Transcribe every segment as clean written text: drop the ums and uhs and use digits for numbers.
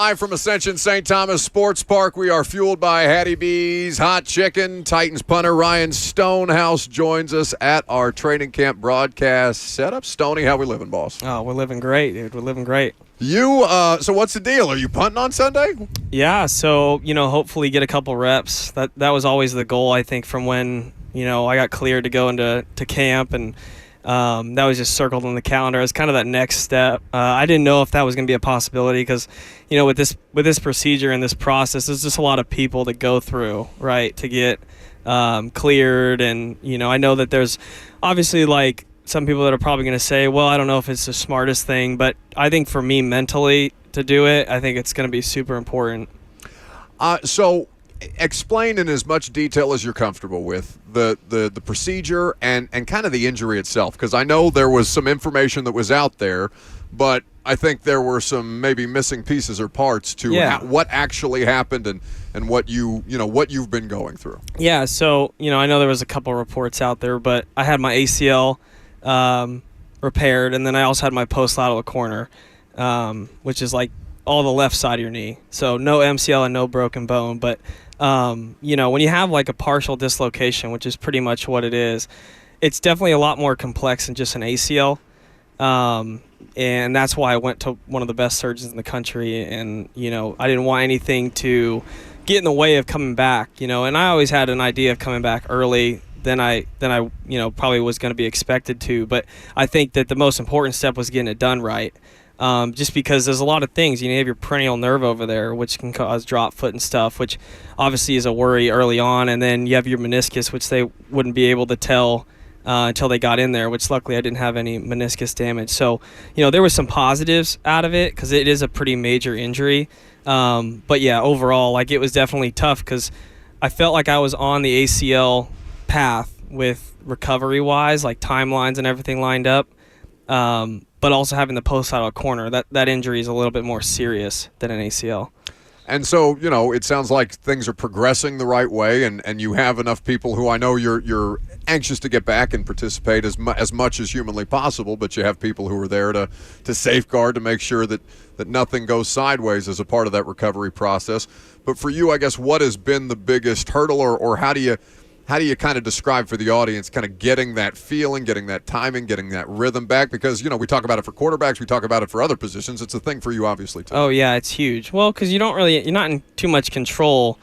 Live from Ascension St. Thomas Sports Park, we are fueled by Hattie B's Hot Chicken. Titans punter Ryan Stonehouse joins us at our training camp broadcast setup. Stoney, how we living, boss? Oh, we're living great, dude. We're living great. So what's the deal? Are you punting on Sunday? Yeah, so, hopefully get a couple reps. That was always the goal, I think, from when, I got cleared to go into camp, and that was just circled on the calendar as kind of that next step. I didn't know if that was going to be a possibility because, with this procedure and this process, there's just a lot of people to go through, right, to get cleared. And, I know that there's obviously like some people that are probably going to say, well, I don't know if it's the smartest thing, but I think for me mentally to do it, I think it's going to be super important. So explain in as much detail as you're comfortable with the procedure and kind of the injury itself, because I know there was some information that was out there, but I think there were some maybe missing pieces or parts to what actually happened and what you've been going through. Yeah, so I know there was a couple reports out there, but I had my ACL repaired, and then I also had my post-lateral corner, which is like all the left side of your knee. So no MCL and no broken bone, but when you have like a partial dislocation, which is pretty much what it is, it's definitely a lot more complex than just an ACL. And that's why I went to one of the best surgeons in the country, and I didn't want anything to get in the way of coming back, and I always had an idea of coming back early than I probably was going to be expected to. But I think that the most important step was getting it done right. Just because there's a lot of things. You have your peroneal nerve over there, which can cause drop foot and stuff, which obviously is a worry early on. And then you have your meniscus, which they wouldn't be able to tell until they got in there, which luckily I didn't have any meniscus damage. So, there was some positives out of it because it is a pretty major injury. But, yeah, overall, it was definitely tough because I felt like I was on the ACL path with recovery-wise, timelines and everything lined up. But also having the post-lateral corner, that injury is a little bit more serious than an ACL. And so, it sounds like things are progressing the right way, and you have enough people who I know you're anxious to get back and participate as much as humanly possible, but you have people who are there to safeguard, to make sure that nothing goes sideways as a part of that recovery process. But for you, I guess, what has been the biggest hurdle, or how do you kind of describe for the audience kind of getting that feeling, getting that timing, getting that rhythm back? Because, we talk about it for quarterbacks, we talk about it for other positions. It's a thing for you, obviously, too. Oh, yeah, it's huge. Well, because you're not in too much control,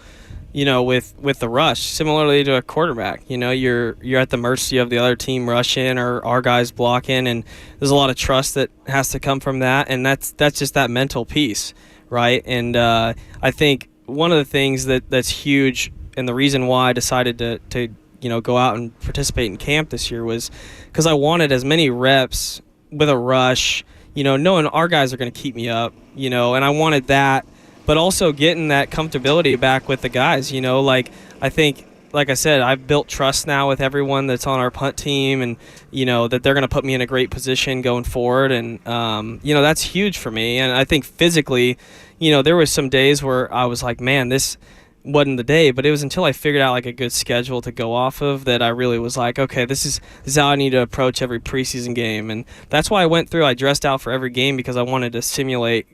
with the rush. Similarly to a quarterback, you're at the mercy of the other team rushing or our guys blocking, and there's a lot of trust that has to come from that, and that's just that mental piece, right? And I think one of the things that's huge, and the reason why I decided to go out and participate in camp this year was because I wanted as many reps with a rush, knowing our guys are going to keep me up, and I wanted that, but also getting that comfortability back with the guys, I think, like I said, I've built trust now with everyone that's on our punt team, and, that they're going to put me in a great position going forward, and, that's huge for me. And I think physically, there was some days where I was like, man, this wasn't the day, but it was until I figured out a good schedule to go off of that I really was like, okay, this is how I need to approach every preseason game. And that's why I dressed out for every game, because I wanted to simulate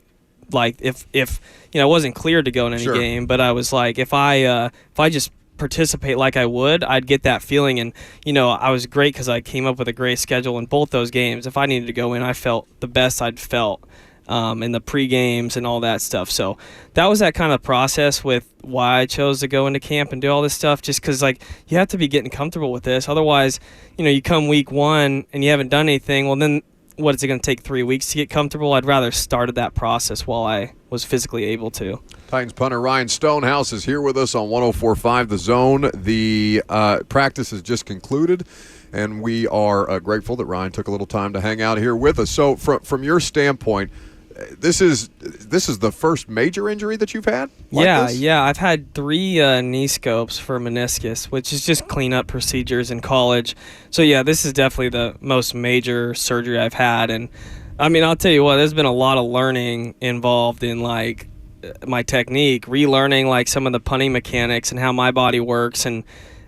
if I wasn't cleared to go in any game, but I was like, if I just participate like I would, I'd get that feeling. And I was great because I came up with a great schedule in both those games. If I needed to go in, I felt the best I'd felt in the pre-games and all that stuff. So that was that kind of process with why I chose to go into camp and do all this stuff, just because you have to be getting comfortable with this. Otherwise, you come week one and you haven't done anything, well then what is it going to take 3 weeks to get comfortable? I'd rather started that process while I was physically able to. Titans punter Ryan Stonehouse is here with us on 104.5 The Zone. The practice has just concluded, and we are grateful that Ryan took a little time to hang out here with us. So from your standpoint, this is the first major injury that you've had? Yeah. I've had 3 knee scopes for meniscus, which is just cleanup procedures in college. So, yeah, this is definitely the most major surgery I've had. And, I mean, I'll tell you what, there's been a lot of learning involved in, my technique, relearning, some of the punting mechanics and how my body works, and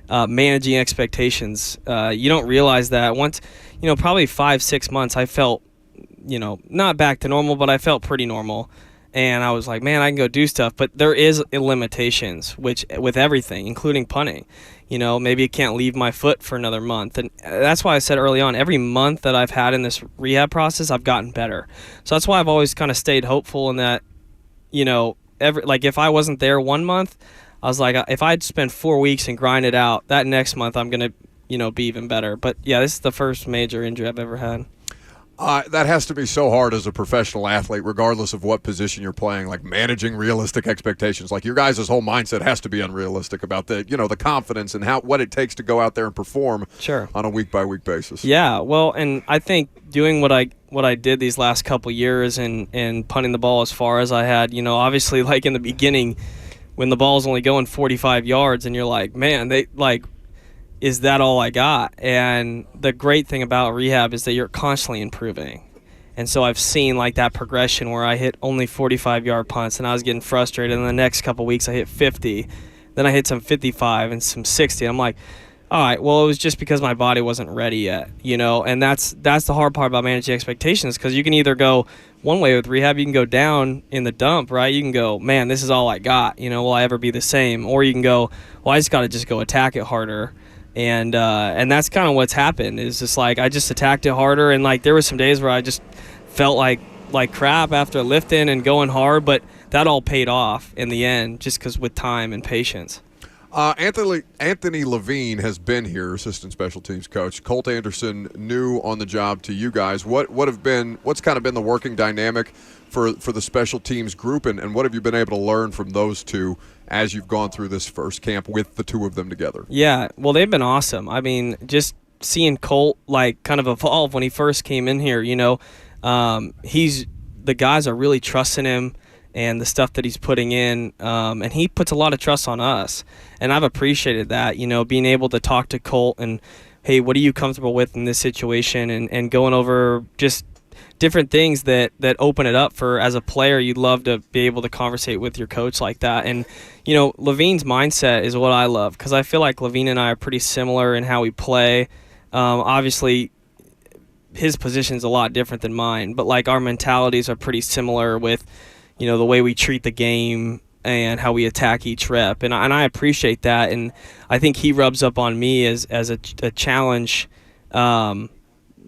managing expectations. You don't realize that once, probably 5-6 months, I felt, not back to normal, but I felt pretty normal. and I was like, man, I can go do stuff, but there is limitations, which with everything, including punting. Maybe I can't leave my foot for another month, and that's why I said early on, every month that I've had in this rehab process, I've gotten better. So that's why I've always kind of stayed hopeful in that, if I wasn't there 1 month, I was like, if I'd spend 4 weeks and grind it out, that next month I'm gonna, be even better. But yeah, this is the first major injury I've ever had. That has to be so hard as a professional athlete, regardless of what position you're playing, like managing realistic expectations. Like your guys' whole mindset has to be unrealistic about the confidence and what it takes to go out there and perform on a week-by-week basis. Yeah, well, and I think doing what I did these last couple years and punting the ball as far as I had, obviously like in the beginning when the ball's only going 45 yards and you're like, man, is that all I got? And the great thing about rehab is that you're constantly improving. And so I've seen like that progression where I hit only 45-yard punts and I was getting frustrated. And the next couple weeks I hit 50. Then I hit some 55 and some 60. I'm like, all right, well, it was just because my body wasn't ready yet, And that's the hard part about managing expectations, because you can either go one way with rehab, you can go down in the dump, right? You can go, man, this is all I got. Will I ever be the same? Or you can go, well, I just got to go attack it harder. And that's kind of what's happened, is just like I just attacked it harder, and like there were some days where I just felt like crap after lifting and going hard, but that all paid off in the end just because with time and patience. Anthony Levine has been here, assistant special teams coach. Colt Anderson, new on the job to you guys. What's kind of been the working dynamic for the special teams group, and what have you been able to learn from those two as you've gone through this first camp with the two of them together? Yeah, well, they've been awesome. I mean, just seeing Colt like kind of evolve when he first came in here, the guys are really trusting him and the stuff that he's putting in, and he puts a lot of trust on us, and I've appreciated that, being able to talk to Colt and, hey, what are you comfortable with in this situation, and going over just different things that open it up for, as a player, you'd love to be able to conversate with your coach like that. And, Levine's mindset is what I love, because I feel like Levine and I are pretty similar in how we play. Obviously, his position's a lot different than mine, but like our mentalities are pretty similar with, the way we treat the game and how we attack each rep. And I appreciate that. And I think he rubs up on me as a challenge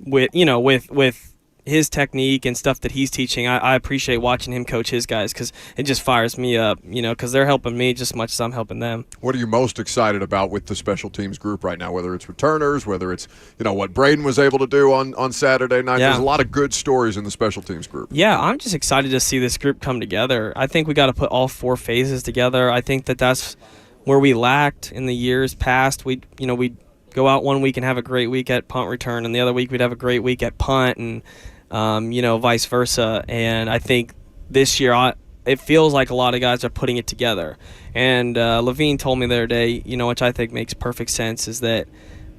with his technique and stuff that he's teaching. I appreciate watching him coach his guys, because it just fires me up, because they're helping me just as much as I'm helping them. What are you most excited about with the special teams group right now, whether it's returners, whether it's, what Braden was able to do on Saturday night? Yeah. There's a lot of good stories in the special teams group. Yeah, I'm just excited to see this group come together. I think we got to put all four phases together. I think that's where we lacked in the years past. We'd go out one week and have a great week at punt return, and the other week we'd have a great week at punt, and vice versa. And I think this year it feels like a lot of guys are putting it together. And Levine told me the other day, which I think makes perfect sense, is that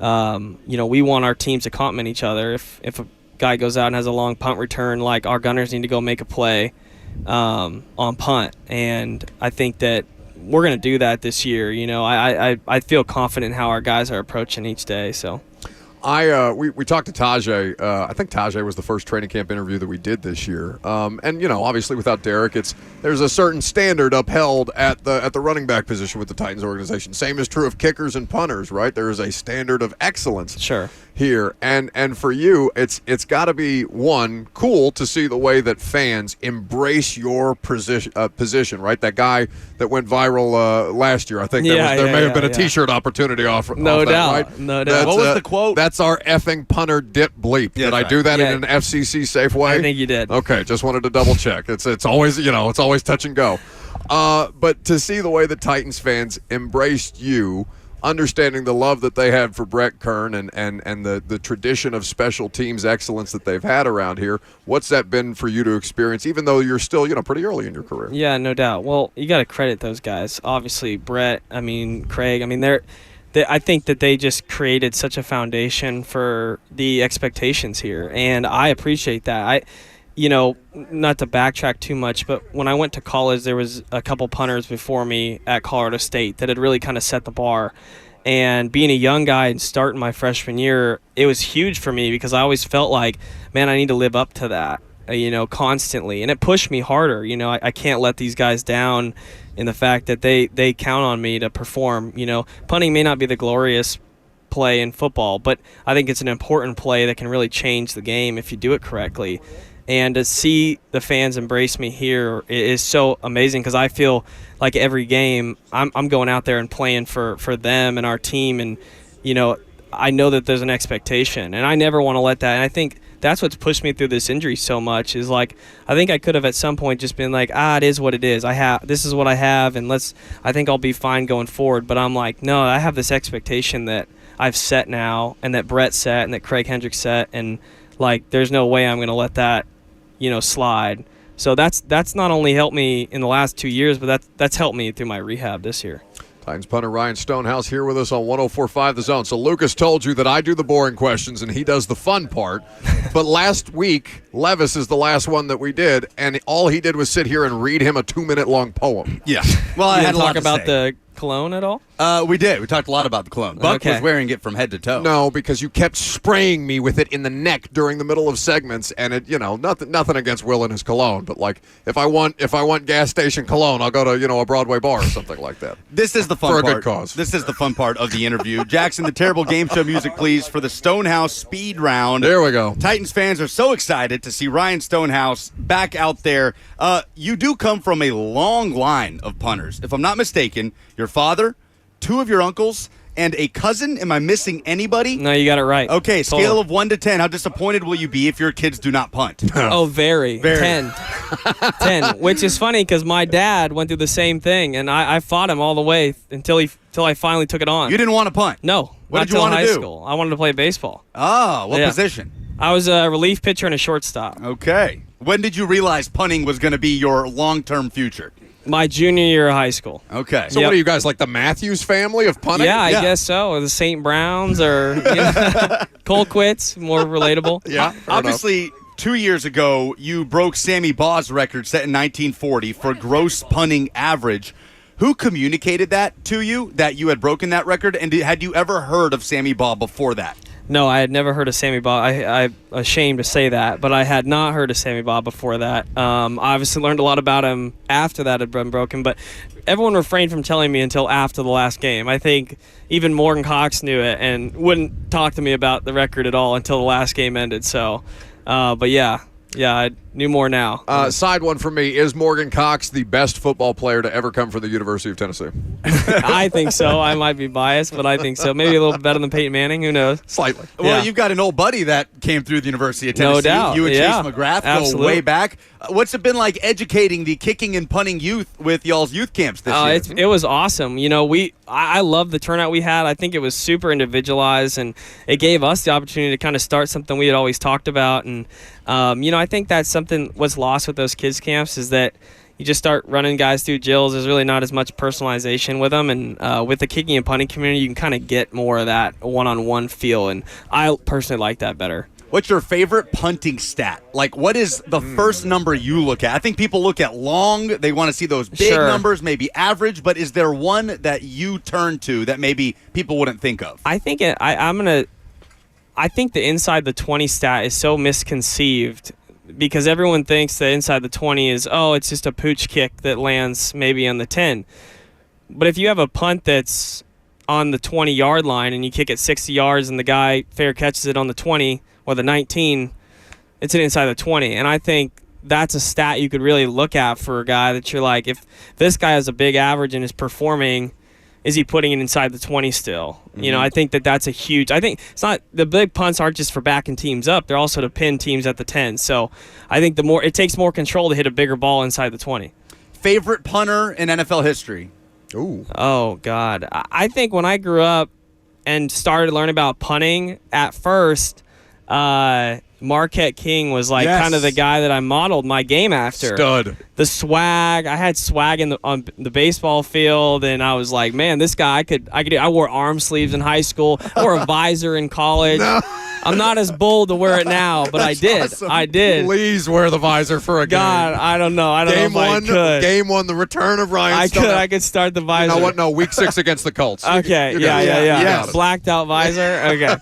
we want our teams to complement each other. If a guy goes out and has a long punt return, like our gunners need to go make a play on punt. And I think that we're going to do that this year. I feel confident in how our guys are approaching each day. So we talked to Tajay. I think Tajay was the first training camp interview that we did this year. And obviously without Derek, there's a certain standard upheld at the running back position with the Titans organization. Same is true of kickers and punters, right? There is a standard of excellence. Sure. Here, and for you, it's got to be cool to see the way that fans embrace your position, right? That guy that went viral last year, I think there may have been a T-shirt opportunity off that, right? No doubt. What was the quote? That's our effing punter dip bleep. Yes, did I do that in an FCC safe way? I think you did. Okay, just wanted to double check. It's always it's always touch and go. But to see the way the Titans fans embraced you, understanding the love that they had for Brett Kern and the tradition of special teams excellence that they've had around here, what's that been for you to experience, even though you're still, pretty early in your career? Yeah, no doubt. Well, you got to credit those guys. Obviously, Brett, Craig, I think that they just created such a foundation for the expectations here, and I appreciate that. Not to backtrack too much, but when I went to college, there was a couple punters before me at Colorado State that had really kind of set the bar. And being a young guy and starting my freshman year, it was huge for me because I always felt like, man, I need to live up to that. constantly, and it pushed me harder. I can't let these guys down in the fact that they count on me to perform. Punting may not be the glorious play in football, but I think it's an important play that can really change the game if you do it correctly. And to see the fans embrace me here is so amazing, because I feel like every game I'm going out there and playing for them and our team, and I know that there's an expectation, and I never want to let that. And I think that's what's pushed me through this injury so much, is like, I think I could have at some point just been like, it is what it is. This is what I have, and I think I'll be fine going forward. But I'm like, no, I have this expectation that I've set now, and that Brett set, and that Craig Hendricks set, and like, there's no way I'm going to let that slide. So that's not only helped me in the last 2 years, but that's helped me through my rehab this year. Titans punter Ryan Stonehouse here with us on 104.5 The Zone. So Lucas told you that I do the boring questions and he does the fun part. But last week, Levis is the last one that we did, and all he did was sit here and read him a 2-minute long poem. Yeah. Well, I had a lot to about say. the cologne at all? We did. We talked a lot about the cologne. Buck was wearing it from head to toe. No, because you kept spraying me with it in the neck during the middle of segments, and it, nothing against Will and his cologne, but like if I want gas station cologne, I'll go to a Broadway bar or something like that. This is the fun part. For a good cause. This is the fun part of the interview. Jackson, the terrible game show music, please, for the Stonehouse speed round. There we go. Titans fans are so excited to see Ryan Stonehouse back out there. You do come from a long line of punters. If I'm not mistaken, your father, 2 of your uncles, and a cousin. Am I missing anybody? No, you got it right. Okay, scale of 1 to 10. How disappointed will you be if your kids do not punt? Oh, very. 10. 10, which is funny because my dad went through the same thing, and I fought him all the way until I finally took it on. You didn't want to punt? No. What did you want to do? School. I wanted to play baseball. Oh, what position? I was a relief pitcher and a shortstop. Okay. When did you realize punting was going to be your long-term future? My junior year of high school. Okay. So what are you guys, like the Matthews family of punting? Yeah, I guess so. Or the St. Browns or Colquitts, more relatable. Yeah. Obviously, 2 years ago, you broke Sammy Baugh's record set in 1940 for gross punting average. Who communicated that to you, that you had broken that record? And had you ever heard of Sammy Baugh before that? No, I had never heard of Sammy Baugh. I'm ashamed to say that, but I had not heard of Sammy Baugh before that. I obviously learned a lot about him after that had been broken, but everyone refrained from telling me until after the last game. I think even Morgan Cox knew it and wouldn't talk to me about the record at all until the last game ended. So, but yeah, I knew more now. Side one for me, is Morgan Cox the best football player to ever come from the University of Tennessee? I think so. I might be biased, but I think so. Maybe a little bit better than Peyton Manning. Who knows? Slightly. Well, you've got an old buddy that came through the University of Tennessee. No doubt. You and Chase McGrath go way back. What's it been like educating the kicking and punting youth with y'all's youth camps this year? It was awesome. I love the turnout we had. I think it was super individualized, and it gave us the opportunity to kind of start something we had always talked about. And, I think that's something what's lost with those kids camps is that you just start running guys through drills. There's really not as much personalization with them. And with the kicking and punting community, you can kind of get more of that one-on-one feel. And I personally like that better. What's your favorite punting stat? Like, what is the first number you look at? I think people look at long. They want to see those big numbers, maybe average. But is there one that you turn to that maybe people wouldn't think of? I think I think the inside the 20 stat is so misconceived because everyone thinks that inside the 20 is, it's just a pooch kick that lands maybe on the 10. But if you have a punt that's on the 20-yard line and you kick it 60 yards and the guy fair catches it on the 20 or the 19, it's an inside the 20. And I think that's a stat you could really look at for a guy that you're like, if this guy has a big average and is performing, is he putting it inside the 20 still? Mm-hmm. I think that's a huge – I think it's not – the big punts aren't just for backing teams up. They're also to pin teams at the 10. So I think it takes more control to hit a bigger ball inside the 20. Favorite punter in NFL history? Ooh. Oh, God. I think when I grew up and started learning about punting, at first Marquette King was kind of the guy that I modeled my game after. Stud. The swag. I had swag on the baseball field, and I was like, man, this guy I wore arm sleeves in high school. I wore a visor in college. No. I'm not as bold to wear it now, but I did. Awesome. I did. Please wear the visor for a game. God, I don't know. I don't Game know if one, I could. Game one, the return of Ryan I Stonehouse. could start the visor. You know what? No, week 6 against the Colts. Okay, You got it. yeah. You got it. Blacked out visor. Okay.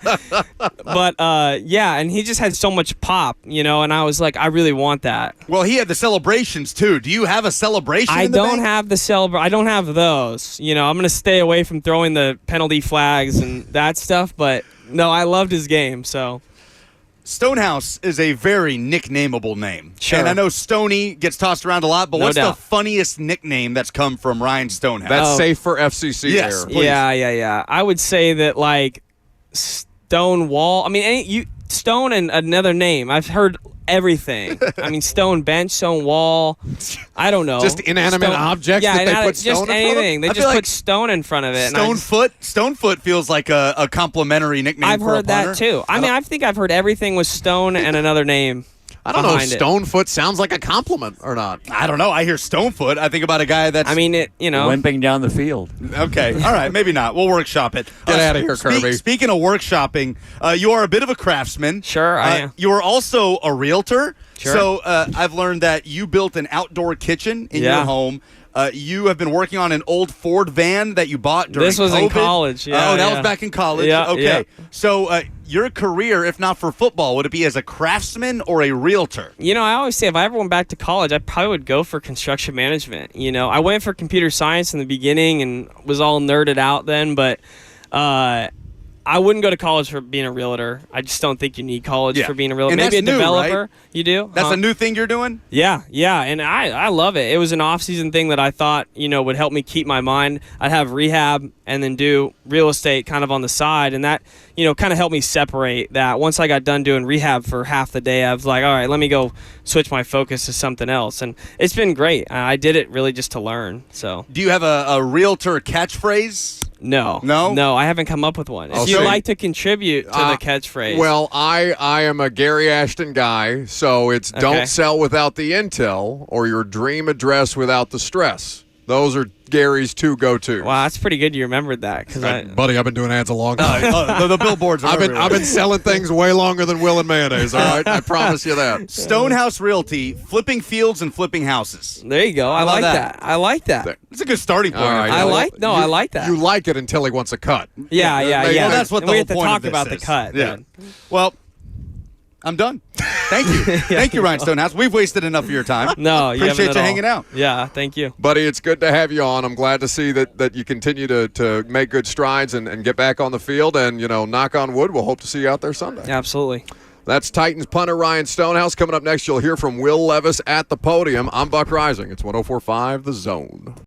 But and he just had so much pop, and I was like, I really want that. Well, he had the celebrations too. Do you have a celebration? I in the don't bank? have the I don't have those. I'm gonna stay away from throwing the penalty flags and that stuff. But no, I loved his game. So Stonehouse is a very nicknameable name. Sure. And I know Stoney gets tossed around a lot, but No what's doubt. the funniest nickname that's come from Ryan Stonehouse? That's safe for FCC Yes. there. Please. yeah. I would say that like Stonewall. I mean, Stone and another name. I've heard everything. I mean, Stone bench, Stone wall. I don't know. Just inanimate objects Yeah, that they put just stone in front of? anything. They I just feel put like Stone in front of it. and I just- Stonefoot feels like a complimentary nickname I've for a heard that punter. too. I think I've heard everything with Stone and another name. I don't know if behind it. Stonefoot sounds like a compliment or not. I don't know. I hear Stonefoot. I think about a guy that's I mean, Limping down the field. okay. All right, maybe not. We'll workshop it. Get outta here, Kirby. Speaking of workshopping, you are a bit of a craftsman. Sure, I am. You are also a realtor. Sure. So I've learned that you built an outdoor kitchen in your Yeah. home. You have been working on an old Ford van that you bought during This was in COVID. college, yeah, Oh, that yeah. was back in college. Yeah, okay. yeah. So your career, if not for football, would it be as a craftsman or a realtor? I always say if I ever went back to college, I probably would go for construction management. I went for computer science in the beginning and was all nerded out then, but I wouldn't go to college for being a realtor. I just don't think you need college Yeah. for being a realtor. And Maybe a that's new, developer. right? You do? That's Huh? a new thing you're doing? Yeah, and I love it. It was an off-season thing that I thought, would help me keep my mind. I'd have rehab and then do real estate kind of on the side, and that, kind of helped me separate that. Once I got done doing rehab for half the day, I was like, all right, let me go switch my focus to something else, and it's been great. I did it really just to learn, so. Do you have a realtor catchphase? No, I haven't come up with one. If you'd Okay. like to contribute to the catchphrase. Well, I am a Gary Ashton guy, so it's Okay. don't sell without the intel or your dream address without the stress. Those are Gary's two go-tos. wow, that's pretty good you remembered that. Buddy, I've been doing ads a long time. The billboards are everywhere. I've been selling things way longer than Will and Mayonnaise, all right? I promise you that. Stonehouse Realty, flipping fields and flipping houses. There you go. I about like that? that. I like that. It's a good starting point. All right. I Well, like that. You like it until he wants a cut. Yeah. Well, that's what And the we whole have to point talk of this about is. the cut. Yeah. then. Well, I'm done. Thank you. Thank you, Ryan Stonehouse. We've wasted enough of your time. No, you Appreciate haven't you at all. hanging out. Yeah, thank you. Buddy, it's good to have you on. I'm glad to see that you continue to make good strides and get back on the field. And, knock on wood, we'll hope to see you out there Sunday. Absolutely. That's Titans punter Ryan Stonehouse. Coming up next, you'll hear from Will Levis at the podium. I'm Buck Reising. It's 104.5 The Zone.